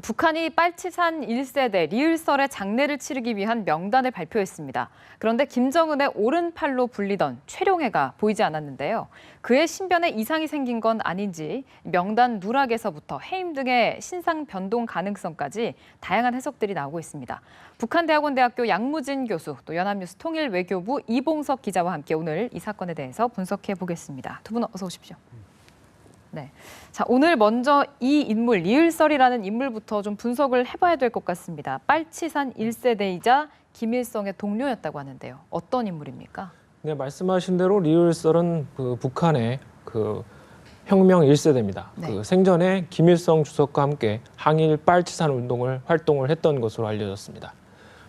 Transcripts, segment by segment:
북한이 빨치산 1세대 리을설의 장례를 치르기 위한 명단을 발표했습니다. 그런데 김정은의 오른팔로 불리던 최룡해가 보이지 않았는데요. 그의 신변에 이상이 생긴 건 아닌지 명단 누락에서부터 해임 등의 신상 변동 가능성까지 다양한 해석들이 나오고 있습니다. 북한대학원대학교 양무진 교수, 또 연합뉴스 통일외교부 이봉석 기자와 함께 오늘 이 사건에 대해서 분석해 보겠습니다. 두 분 어서 오십시오. 네. 자, 오늘 먼저 이 인물, 리을설이라는 인물부터 좀 분석을 해봐야 될 것 같습니다. 빨치산 1세대이자 김일성의 동료였다고 하는데요. 어떤 인물입니까? 네, 말씀하신 대로 리을설은 북한의 혁명 1세대입니다. 네. 생전에 김일성 주석과 함께 항일 빨치산 운동을 활동을 했던 것으로 알려졌습니다.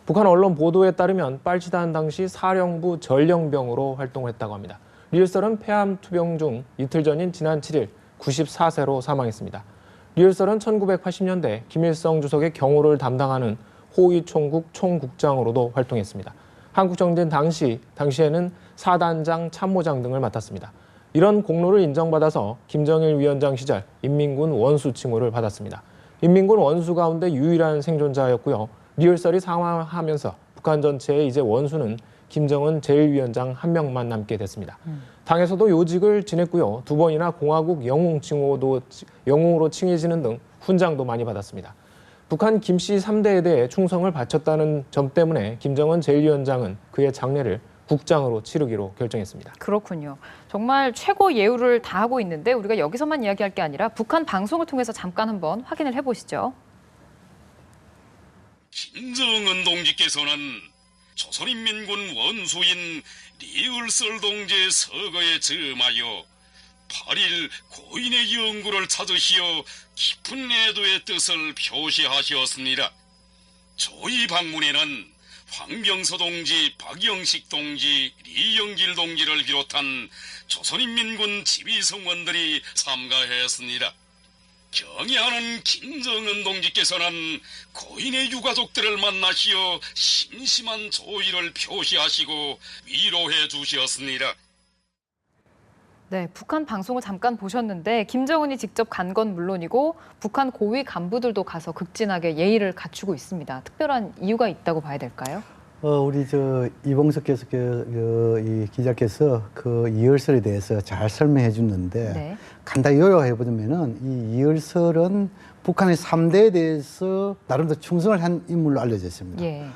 북한 언론 보도에 따르면 빨치산 당시 사령부 전령병으로 활동을 했다고 합니다. 리을설은 폐암 투병 중 이틀 전인 지난 7일 94세로 사망했습니다. 리을설은 1980년대 김일성 주석의 경호를 담당하는 호위총국 총국장으로도 활동했습니다. 한국정된 당시에는 사단장, 참모장 등을 맡았습니다. 이런 공로를 인정받아서 김정일 위원장 시절 인민군 원수 칭호를 받았습니다. 인민군 원수 가운데 유일한 생존자였고요. 리을설이 사망하면서 북한 전체의 이제 원수는 김정은 제1위원장 한 명만 남게 됐습니다. 당에서도 요직을 지냈고요. 2번이나 공화국 영웅으로 칭해지는 등 훈장도 많이 받았습니다. 북한 김씨 3대에 대해 충성을 바쳤다는 점 때문에 김정은 제1위원장은 그의 장례를 국장으로 치르기로 결정했습니다. 그렇군요. 정말 최고 예우를 다하고 있는데 우리가 여기서만 이야기할 게 아니라 북한 방송을 통해서 잠깐 한번 확인을 해보시죠. 김정은 동지께서는 조선인민군 원수인 리을설 동지의 서거에 즈음하여 8일 고인의 영구를 찾으시어 깊은 애도의 뜻을 표시하셨습니다. 저희 방문에는 황병서 동지, 박영식 동지, 리영길 동지를 비롯한 조선인민군 지휘성원들이 참가했습니다. 경애하는 김정은 동지께서는 고인의 유가족들을 만나시어 심심한 조의를 표시하시고 위로해 주셨습니다. 네, 북한 방송을 잠깐 보셨는데 김정은이 직접 간 건 물론이고 북한 고위 간부들도 가서 극진하게 예의를 갖추고 있습니다. 특별한 이유가 있다고 봐야 될까요? 우리 이봉석 이 기자께서 그 이을설에 대해서 잘 설명해 줬는데 네. 간단히 요약해 보면은 이 이을설은 북한의 3대에 대해서 나름대로 충성을 한 인물로 알려져 있습니다. 예.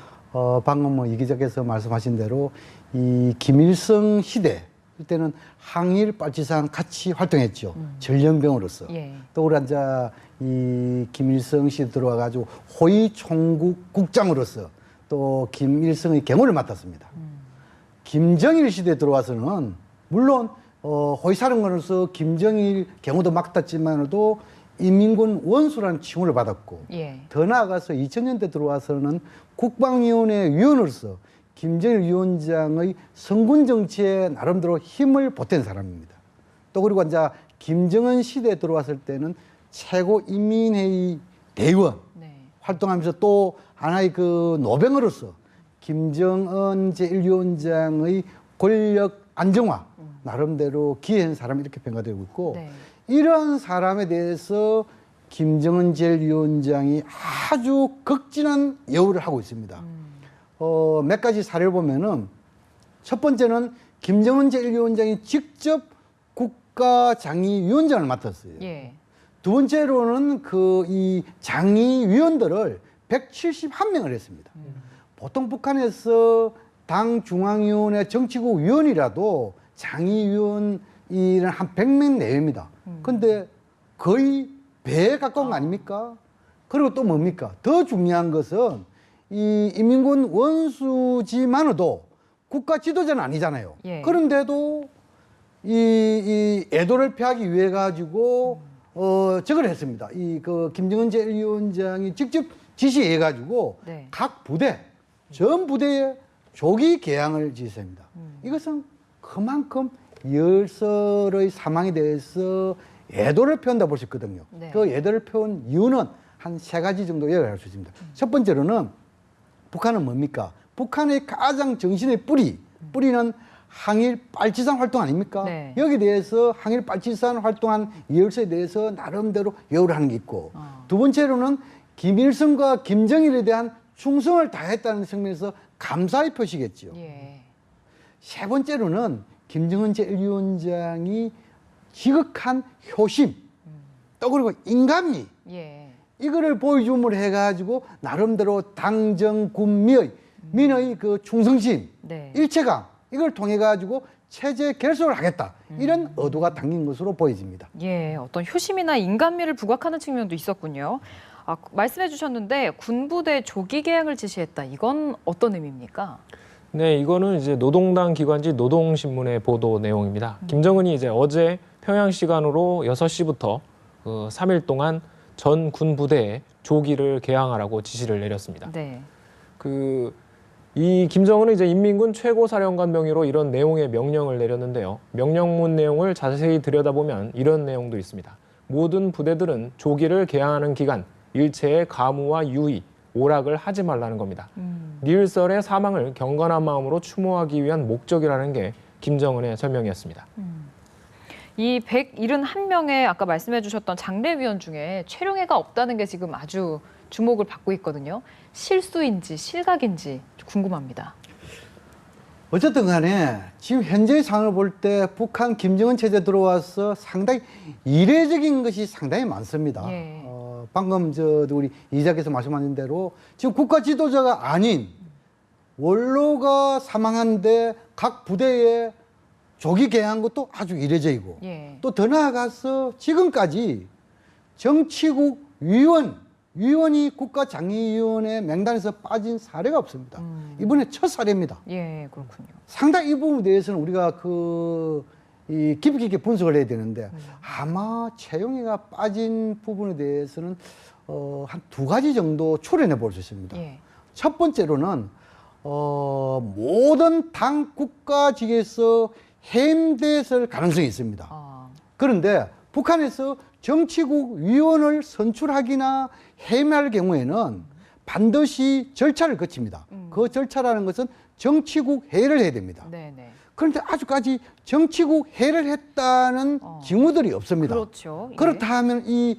방금 이 기자께서 말씀하신 대로 이 김일성 시대 그때는 항일 빨치산 같이 활동했죠. 전령병으로서. 예. 또 우리 이 김일성 시대 들어와 가지고 호위 총국 국장으로서 또 김일성의 경호를 맡았습니다. 김정일 시대에 들어와서는 물론 호위사령관으로서 김정일 경호도 맡았지만도 인민군 원수라는 칭호를 받았고 예. 더 나아가서 2000년대 들어와서는 국방위원회 위원으로서 김정일 위원장의 성군 정치에 나름대로 힘을 보탠 사람입니다. 또 그리고 이제 김정은 시대에 들어왔을 때는 최고인민회의 대의원 네. 활동하면서 또 하나의 그 노병으로서 김정은 제1위원장의 권력 안정화 나름대로 기여한 사람이 이렇게 평가되고 있고 네. 이런 사람에 대해서 김정은 제1위원장이 아주 극진한 예우를 하고 있습니다. 몇 가지 사례를 보면은 첫 번째는 김정은 제1위원장이 직접 국가장의위원장을 맡았어요. 예. 두 번째로는 이 장의위원들을 171명을 했습니다. 보통 북한에서 당 중앙위원회 정치국 위원이라도 장의위원이란 한 100명 내외입니다. 근데 거의 배에 가까운 거 아닙니까? 그리고 또 뭡니까? 더 중요한 것은 이 인민군 원수지만으도 국가 지도자는 아니잖아요. 예. 그런데도 이 애도를 피하기 위해 가지고 저걸 했습니다. 김정은 제1위원장이 직접 지시해 가지고 네. 각 부대, 전 부대에 조기 개항을 지시합니다. 이것은 그만큼 이을설의 사망에 대해서 애도를 표한다 볼 수 있거든요. 네. 그 애도를 표한 이유는 한 3가지 정도 요약할 수 있습니다. 첫 번째로는 북한은 뭡니까? 북한의 가장 정신의 뿌리는 항일 빨치산 활동 아닙니까? 네. 여기에 대해서 항일 빨치산 활동한 이을서에 대해서 나름대로 예우를 하는 게 있고 두 번째로는 김일성과 김정일에 대한 충성을 다했다는 측면에서 감사의 표시겠지요. 예. 세 번째로는 김정은 제1위원장이 지극한 효심, 또 그리고 인간미, 예. 이거를 보여줌을 해가지고 나름대로 당정 군민의 그 충성심, 네. 일체감, 이걸 통해 가지고 체제 결속을 하겠다, 이런 의도가 담긴 것으로 보여집니다. 예, 어떤 효심이나 인간미를 부각하는 측면도 있었군요. 말씀해 주셨는데 군부대 조기 개항을 지시했다. 이건 어떤 의미입니까? 네, 이거는 이제 노동당 기관지 노동신문의 보도 내용입니다. 김정은이 이제 어제 평양 시간으로 6시부터 3일 동안 전 군부대에 조기를 개항하라고 지시를 내렸습니다. 네. 이 김정은은 이제 인민군 최고사령관 명의로 이런 내용의 명령을 내렸는데요. 명령문 내용을 자세히 들여다보면 이런 내용도 있습니다. 모든 부대들은 조기를 개항하는 기간 일체의 가무와 유의, 오락을 하지 말라는 겁니다. 리을설의 사망을 경건한 마음으로 추모하기 위한 목적이라는 게 김정은의 설명이었습니다. 이 171명의 아까 말씀해 주셨던 장례위원 중에 최룡해가 없다는 게 지금 아주 주목을 받고 있거든요. 실수인지 실각인지 궁금합니다. 어쨌든 간에 지금 현재의 상황을 볼 때 북한 김정은 체제 들어와서 상당히 이례적인 것이 상당히 많습니다. 예. 방금 우리 이자께서 말씀하신 대로 지금 국가 지도자가 아닌 원로가 사망한데 각 부대에 조기 개항한 것도 아주 이례적이고, 예. 또 더 나아가서 지금까지 정치국 위원이 국가장애위원회 명단에서 빠진 사례가 없습니다. 이번에 첫 사례입니다. 예, 그렇군요. 상당히 이 부분에 대해서는 우리가 깊이 있게 분석을 해야 되는데, 아마 채용이가 빠진 부분에 대해서는 한 2가지 정도 추론해 볼 수 있습니다. 예. 첫 번째로는 모든 당 국가직에서 해임됐을 가능성이 있습니다. 그런데 북한에서 정치국 위원을 선출하기나 해임할 경우에는 반드시 절차를 거칩니다. 그 절차라는 것은 정치국 회의를 해야 됩니다. 네네. 그런데 아직까지 정치국 회의를 했다는 징후들이 없습니다. 그렇죠. 예. 그렇다 하면 이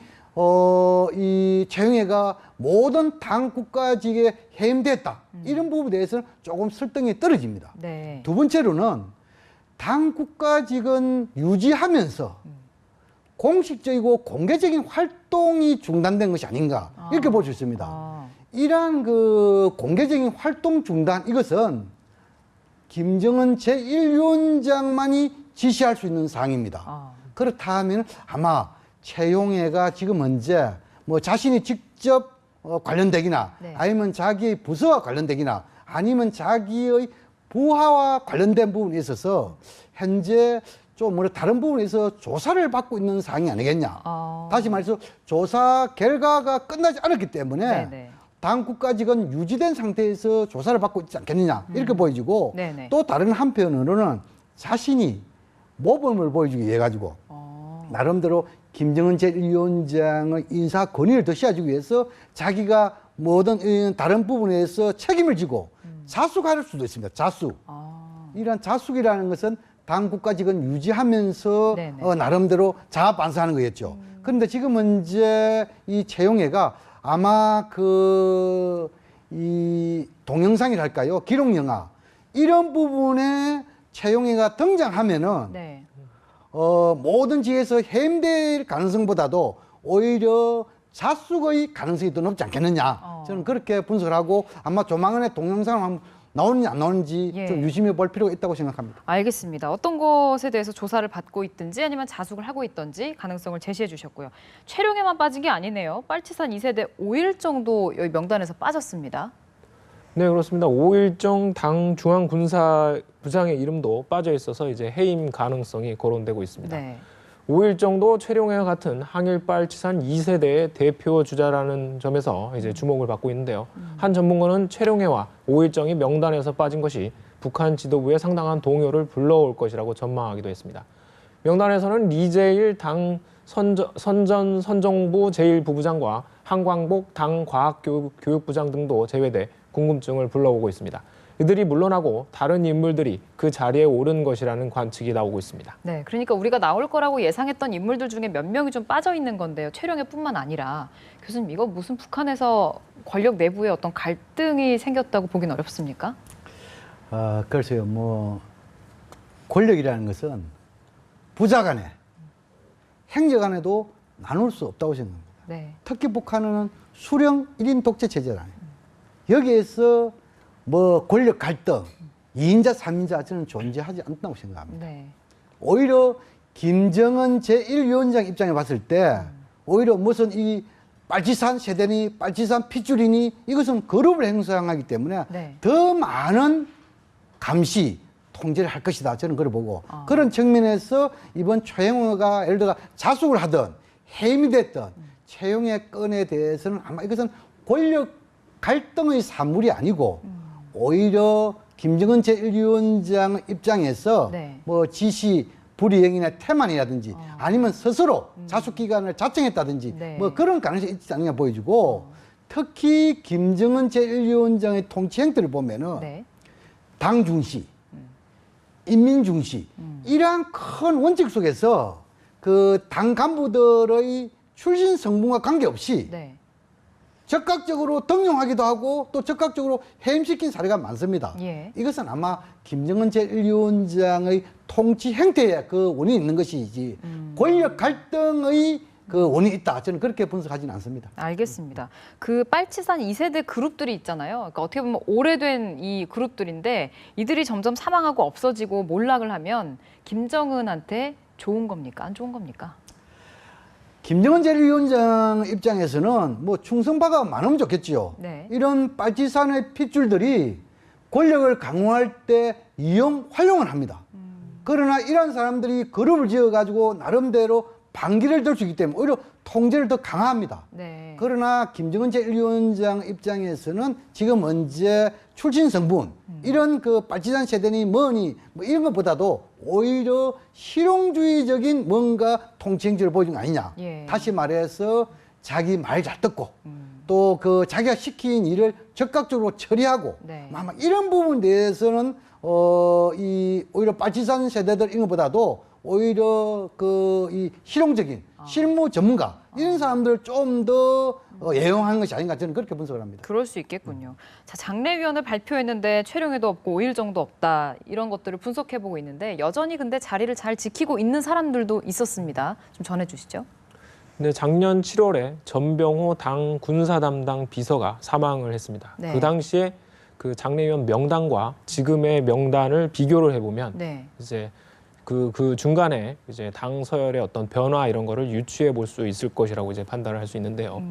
채용회가 모든 당 국가직에 해임됐다, 이런 부분에 대해서는 조금 설득이 떨어집니다. 네. 두 번째로는 당 국가직은 유지하면서 공식적이고 공개적인 활동이 중단된 것이 아닌가, 이렇게 볼 수 있습니다. 이러한 공개적인 활동 중단, 이것은 김정은 제1위원장만이 지시할 수 있는 사항입니다. 그렇다 하면 아마 채용회가 지금 현재 자신이 직접 관련되기나, 네. 아니면 자기의 부서와 관련되기나, 아니면 자기의 부하와 관련된 부분에 있어서 현재 좀 다른 부분에서 조사를 받고 있는 사항이 아니겠냐. 다시 말해서 조사 결과가 끝나지 않았기 때문에 네네. 당 국가직은 유지된 상태에서 조사를 받고 있지 않겠느냐, 이렇게 보여지고, 네네. 또 다른 한편으로는 자신이 모범을 보여주기 위해 가지고 나름대로 김정은 제1위원장의 인사 권위를 더 씌워주기 위해서 자기가 모든 다른 부분에서 책임을 지고 자숙할 수도 있습니다. 자숙. 이런 자숙이라는 것은 당 국가직은 유지하면서 나름대로 자아 반사하는 거겠죠. 그런데 지금 현재 이 채용회가 아마 이 동영상이랄까요, 기록영화, 이런 부분에 채용회가 등장하면은 네. 모든 지에서 해임될 가능성보다도 오히려 자숙의 가능성이 더 높지 않겠느냐, 저는 그렇게 분석을 하고, 아마 조만간에 동영상 나오는지 안 나오는지 예. 좀 유심히 볼 필요가 있다고 생각합니다. 알겠습니다. 어떤 것에 대해서 조사를 받고 있든지 아니면 자숙을 하고 있든지 가능성을 제시해 주셨고요. 최룡해만 빠진 게 아니네요. 빨치산 2세대 5일 정도 여기 명단에서 빠졌습니다. 네, 그렇습니다. 5일정 당 중앙군사부장의 이름도 빠져 있어서 이제 해임 가능성이 거론되고 있습니다. 네. 5일정도 최룡해와 같은 항일빨치산 2세대의 대표 주자라는 점에서 이제 주목을 받고 있는데요. 한 전문가는 최룡해와 5일정이 명단에서 빠진 것이 북한 지도부에 상당한 동요를 불러올 것이라고 전망하기도 했습니다. 명단에서는 리제일 당 선정부 제1부부장과 한광복 당 과학교육부장 등도 제외돼 궁금증을 불러오고 있습니다. 이들이 물러나고 다른 인물들이 그 자리에 오른 것이라는 관측이 나오고 있습니다. 네, 그러니까 우리가 나올 거라고 예상했던 인물들 중에 몇 명이 좀 빠져 있는 건데요. 최룡해뿐만 아니라 교수님 이거 무슨 북한에서 권력 내부에 어떤 갈등이 생겼다고 보긴 어렵습니까? 글쎄요, 뭐 권력이라는 것은 부자 간에 행정 간에도 나눌 수 없다고 생각합니다. 네. 특히 북한은 수령 1인 독재 체제잖아요. 여기에서 뭐 권력 갈등, 2인자, 3인자 저는 존재하지 않다고 생각합니다. 네. 오히려 김정은 제1위원장 입장에 봤을 때 오히려 무슨 이 빨치산 세대니 빨치산 핏줄이니 이것은 거룹을 형성하기 때문에 네. 더 많은 감시, 통제를 할 것이다. 저는 그걸 보고 그런 측면에서 이번 최영호가 예를 들어 자숙을 하든 해임이 됐든 최영호의 건에 대해서는 아마 이것은 권력 갈등의 산물이 아니고 오히려 김정은 제1위원장 입장에서 네. 뭐 지시 불이행이나 태만이라든지 아니면 스스로 자숙 기간을 자청했다든지 네. 뭐 그런 가능성이 있지 않느냐 보여지고 특히 김정은 제1위원장의 통치 행태를 보면은 네. 당 중시, 인민 중시 이러한 큰 원칙 속에서 그 당 간부들의 출신 성분과 관계없이 네. 적극적으로 등용하기도 하고 또 적극적으로 해임시킨 사례가 많습니다. 예. 이것은 아마 김정은 제1위원장의 통치 행태에 그 원인이 있는 것이지 권력 갈등의 그 원인이 있다. 저는 그렇게 분석하지는 않습니다. 알겠습니다. 그 빨치산 2세대 그룹들이 있잖아요. 그러니까 어떻게 보면 오래된 이 그룹들인데 이들이 점점 사망하고 없어지고 몰락을 하면 김정은한테 좋은 겁니까? 안 좋은 겁니까? 김정은 제1위원장 입장에서는 뭐 충성파가 많으면 좋겠지요. 네. 이런 빨치산의 핏줄들이 권력을 강화할 때 활용을 합니다. 그러나 이런 사람들이 그룹을 지어가지고 나름대로 반기를 들 수 있기 때문에 오히려 통제를 더 강화합니다. 네. 그러나 김정은 제1위원장 입장에서는 지금 언제 출신 성분 이런 그 빨치산 세대니 뭐니 뭐 이런 것보다도 오히려 실용주의적인 뭔가 통치행지를 보여준 거 아니냐. 예. 다시 말해서 자기 말 잘 듣고 또 그 자기가 시킨 일을 적극적으로 처리하고 네. 아마 이런 부분에 대해서는 이 오히려 빨치산 세대들 이런 것보다도 오히려 그 이 실용적인 실무 전문가 이런 사람들 좀 더 예용하는 것이 아닌가 저는 그렇게 분석을 합니다. 그럴 수 있겠군요. 자, 장례위원을 발표했는데 최룡해도 없고 5일 정도 없다. 이런 것들을 분석해보고 있는데 여전히 근데 자리를 잘 지키고 있는 사람들도 있었습니다. 좀 전해주시죠. 근데 작년 7월에 전병호 당 군사 담당 비서가 사망을 했습니다. 네. 그 당시에 그 장례위원 명단과 지금의 명단을 비교를 해보면 네. 이제 그 중간에 이제 당 서열의 어떤 변화 이런 거를 유추해 볼 수 있을 것이라고 이제 판단을 할 수 있는데요.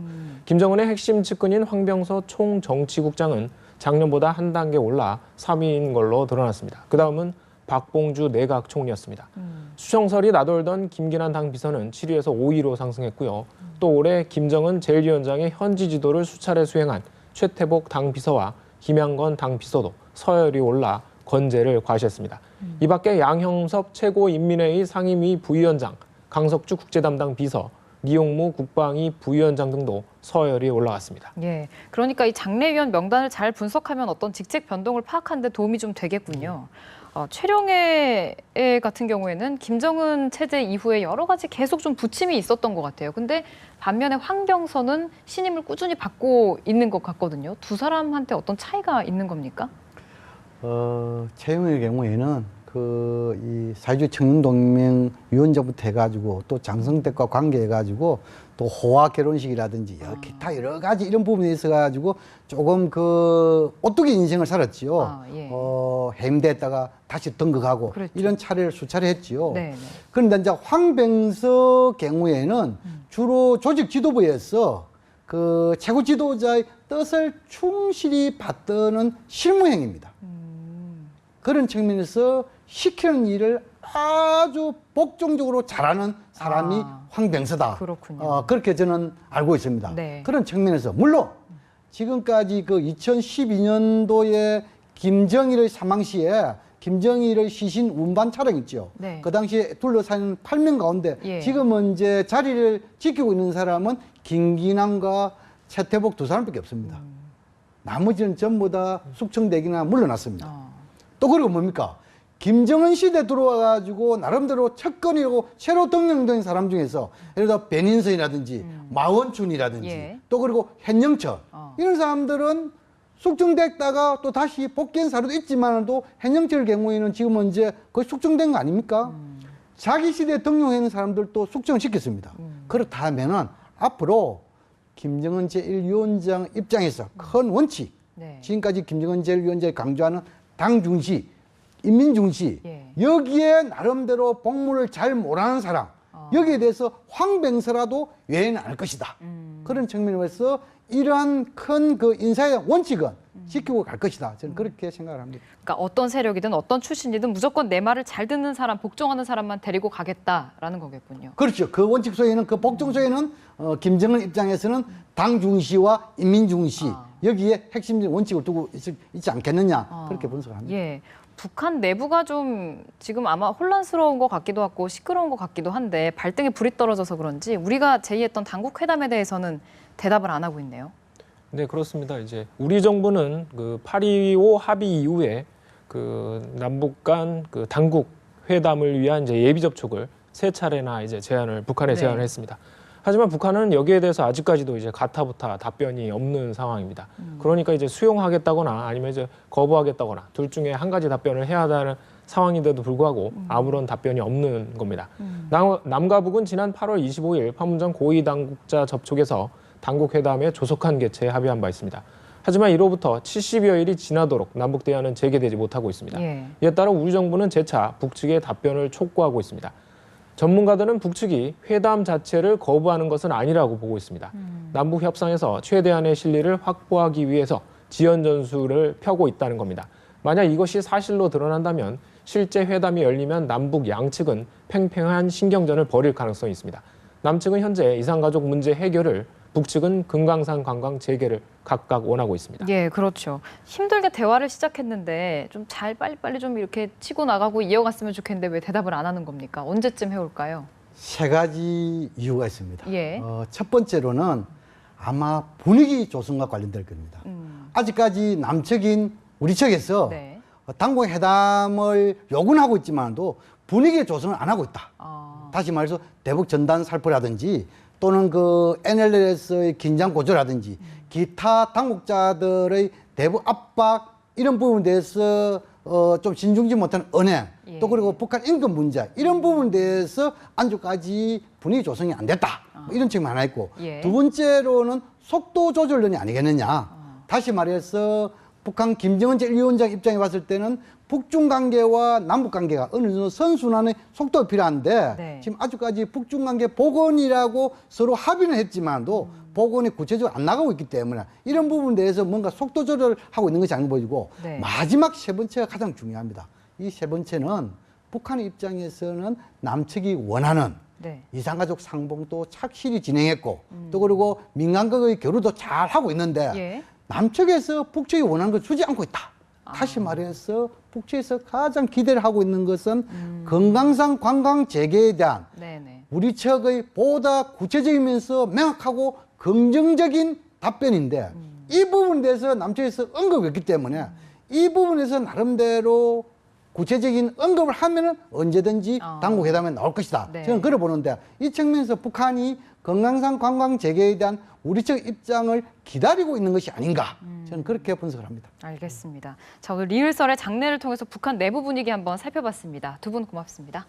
김정은의 핵심 측근인 황병서 총정치국장은 작년보다 한 단계 올라 3위인 걸로 드러났습니다. 그 다음은 박봉주 내각 총리였습니다. 수정설이 나돌던 김기란 당 비서는 7위에서 5위로 상승했고요. 또 올해 김정은 제1위원장의 현지 지도를 수차례 수행한 최태복 당 비서와 김양건 당 비서도 서열이 올라 건재를 과시했습니다. 이 밖에 양형섭 최고인민회의 상임위 부위원장, 강석주 국제담당 비서, 리용무 국방위 부위원장 등도 서열이 올라갔습니다. 예. 그러니까 이 장례위원 명단을 잘 분석하면 어떤 직책 변동을 파악하는 데 도움이 좀 되겠군요. 최룡해 같은 경우에는 김정은 체제 이후에 여러 가지 계속 좀 부침이 있었던 것 같아요. 근데 반면에 황병서는 신임을 꾸준히 받고 있는 것 같거든요. 두 사람한테 어떤 차이가 있는 겁니까? 최영의 경우에는 이 사회주의 청년동맹 위원장부터 해가지고 또 장성택과 관계해가지고 또 호화 결혼식이라든지 기타 여러 가지 이런 부분에 있어가지고 조금 그 오뚜기 인생을 살았지요. 예. 해임됐다가 다시 등극하고 그렇죠. 이런 차례를 수차례 했지요. 네. 그런데 이제 황병서 경우에는 주로 조직 지도부에서 그 최고 지도자의 뜻을 충실히 받드는 실무행입니다. 그런 측면에서 시키는 일을 아주 복종적으로 잘하는 사람이 황병서다. 그렇군요. 그렇게 저는 알고 있습니다. 네. 그런 측면에서 물론 지금까지 그 2012년도에 김정일의 사망 시에 김정일의 시신 운반 차량 있죠. 네. 그 당시에 둘러싸인 8명 가운데 예. 지금은 이제 자리를 지키고 있는 사람은 김기남과 최태복 두 사람밖에 없습니다. 나머지는 전부 다 숙청대기나 물러났습니다. 또 그리고 뭡니까? 김정은 시대 들어와가지고 나름대로 첫건이고 새로 등용된 사람 중에서 예를 들어 배닌선이라든지 마원춘이라든지 예. 또 그리고 hen영철 이런 사람들은 숙청됐다가 또 다시 복귀한 사례도 있지만 또 hen영철 경우에는 지금은 이제 거의 숙청된 거 아닙니까? 자기 시대에 등용한 사람들도 숙청을 시켰습니다. 그렇다면은 앞으로 김정은 제1위원장 입장에서 큰 원칙, 네. 지금까지 김정은 제1위원장이 강조하는 당 중시, 인민 중시, 예. 여기에 나름대로 복무를 잘 못하는 사람, 여기에 대해서 황병서라도 외에는 안 할 것이다. 그런 측면에서 이러한 큰 그 인사의 원칙은 지키고 갈 것이다. 저는 그렇게 생각을 합니다. 그러니까 어떤 세력이든 어떤 출신이든 무조건 내 말을 잘 듣는 사람, 복종하는 사람만 데리고 가겠다라는 거겠군요. 그렇죠. 그 원칙 속에는, 그 복종 속에는 김정은 입장에서는 당 중시와 인민 중시 여기에 핵심적인 원칙을 두고 있지 않겠느냐 그렇게 분석을 합니다. 예. 북한 내부가 좀 지금 아마 혼란스러운 것 같기도 하고 시끄러운 것 같기도 한데 발등에 불이 떨어져서 그런지 우리가 제의했던 당국 회담에 대해서는 대답을 안 하고 있네요. 네, 그렇습니다. 이제 우리 정부는 그 8.25 합의 이후에 그 남북 간 그 당국 회담을 위한 이제 예비 접촉을 3차례나 이제 북한에 네. 제안을 했습니다. 하지만 북한은 여기에 대해서 아직까지도 이제 가타부타 답변이 없는 상황입니다. 그러니까 이제 수용하겠다거나 아니면 이제 거부하겠다거나 둘 중에 한 가지 답변을 해야 하는 상황인데도 불구하고 아무런 답변이 없는 겁니다. 남과 북은 지난 8월 25일 판문점 고위 당국자 접촉에서 당국 회담에 조속한 개최에 합의한 바 있습니다. 하지만 이로부터 70여일이 지나도록 남북 대화는 재개되지 못하고 있습니다. 예. 이에 따라 우리 정부는 재차 북측의 답변을 촉구하고 있습니다. 전문가들은 북측이 회담 자체를 거부하는 것은 아니라고 보고 있습니다. 남북 협상에서 최대한의 실리를 확보하기 위해서 지연 전술을 펴고 있다는 겁니다. 만약 이것이 사실로 드러난다면 실제 회담이 열리면 남북 양측은 팽팽한 신경전을 벌일 가능성이 있습니다. 남측은 현재 이산가족 문제 해결을, 북측은 금강산 관광 재개를 각각 원하고 있습니다. 예, 그렇죠. 힘들게 대화를 시작했는데 좀 잘 빨리빨리 좀 이렇게 치고 나가고 이어갔으면 좋겠는데 왜 대답을 안 하는 겁니까? 언제쯤 해올까요? 3가지 이유가 있습니다. 예. 첫 번째로는 아마 분위기 조성과 관련될 겁니다. 아직까지 남측인 우리 측에서 네. 당국 회담을 요구는 하고 있지만도 분위기 조성을 안 하고 있다. 다시 말해서 대북 전단 살포라든지 또는 그 NLL에서의 긴장 고조라든지 기타 당국자들의 대북 압박 이런 부분에 대해서 좀 신중지 못한 언행 예. 또 그리고 북한 인권 문제 이런 부분에 대해서 안주까지 분위기 조성이 안 됐다. 뭐 이런 측면 하나 있고 예. 두 번째로는 속도 조절론이 아니겠느냐. 다시 말해서 북한 김정은 제1위원장 입장에 봤을 때는 북중 관계와 남북 관계가 어느 정도 선순환의 속도가 필요한데 네. 지금 아직까지 북중 관계 복원이라고 서로 합의는 했지만도 복원이 구체적으로 안 나가고 있기 때문에 이런 부분에 대해서 뭔가 속도 조절을 하고 있는 것이 아닌 보이고 네. 마지막 3번째가 가장 중요합니다. 이 3번째는 북한의 입장에서는 남측이 원하는 네. 이산가족 상봉도 착실히 진행했고 또 그리고 민간과의 교류도 잘 하고 있는데 예. 남측에서 북측이 원하는 걸 주지 않고 있다. 다시 말해서 북측에서 가장 기대를 하고 있는 것은 금강산 관광 재개에 대한 네네. 우리 측의 보다 구체적이면서 명확하고 긍정적인 답변인데 이 부분에 대해서 남측에서 언급이 없기 때문에 이 부분에서 나름대로 구체적인 언급을 하면은 언제든지 당국 회담에 나올 것이다. 네. 저는 그래 보는데 이 측면에서 북한이 금강산 관광 재개에 대한 우리 측 입장을 기다리고 있는 것이 아닌가. 저는 그렇게 분석을 합니다. 알겠습니다. 자, 오늘 리을설의 장례를 통해서 북한 내부 분위기 한번 살펴봤습니다. 두 분 고맙습니다.